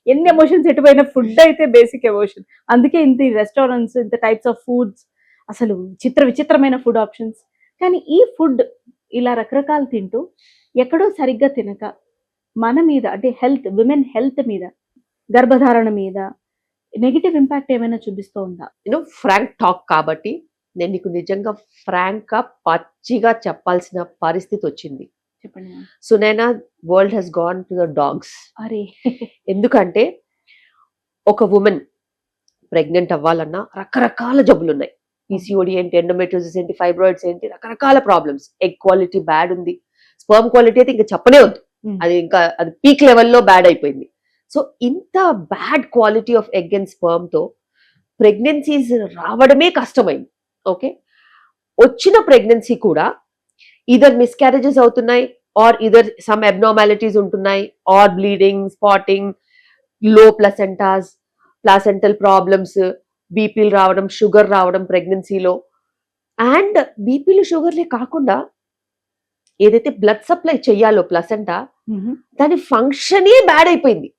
ఎన్ని emotions ఎటుపోయిన food అయితే basic emotion. అందుకే ఇంత రెస్టారెంట్స్, ఇంత టైప్స్ ఆఫ్ ఫుడ్స్, అసలు విచిత్రమైన ఫుడ్ ఆప్షన్స్. కానీ ఈ ఫుడ్ ఇలా రకరకాలు తింటూ ఎక్కడో సరిగ్గా తినక మన మీద అంటే విమెన్ హెల్త్ మీద, గర్భధారణ మీద నెగిటివ్ ఇంపాక్ట్ ఏమైనా చూపిస్తూ ఉందా? ఫ్రాంక్ టాక్ కాబట్టి నేను నీకు నిజంగా ఫ్రాంక్ గా పచ్చిగా చెప్పాల్సిన పరిస్థితి వచ్చింది. చెప్పండి. Sunaina, world has gone to the dogs. అరే ఎందుకంటే ఒక ఉమెన్ ప్రెగ్నెంట్ అవ్వాలన్నా రకరకాల జబ్బులు ఉన్నాయి. పీసీఓడి ఏంటి, ఎండోమెట్రియోసిస్ ఏంటి, ఫైబ్రాయిడ్స్ ఏంటి, రకరకాల ప్రాబ్లమ్స్. ఎగ్ క్వాలిటీ బ్యాడ్ ఉంది, స్పర్మ్ క్వాలిటీ అయితే ఇంకా చెప్పనే వద్దు, అది పీక్ లెవెల్లో బ్యాడ్ అయిపోయింది. సో ఇంత bad quality of egg and sperm తో ప్రెగ్నెన్సీస్ రావడమే కష్టమైంది. ఓకే, వచ్చిన ప్రెగ్నెన్సీ కూడా ఇదర్ మిస్క్యారేజెస్ అవుతున్నాయి, ఆర్ ఇదర్ సమ్ అబ్నార్మాలిటీస్ ఉంటున్నాయి, ఆర్ బ్లీడింగ్, స్పాటింగ్, లో ప్లసెంటాస్, ప్లాసెంటల్ ప్రాబ్లమ్స్, బీపీలు రావడం, షుగర్ రావడం ప్రెగ్నెన్సీలో. అండ్ బీపీలు షుగర్లే కాకుండా ఏదైతే బ్లడ్ సప్లై చెయ్యాలో ప్లసెంటా, దాని ఫంక్షనే బ్యాడ్ అయిపోయింది.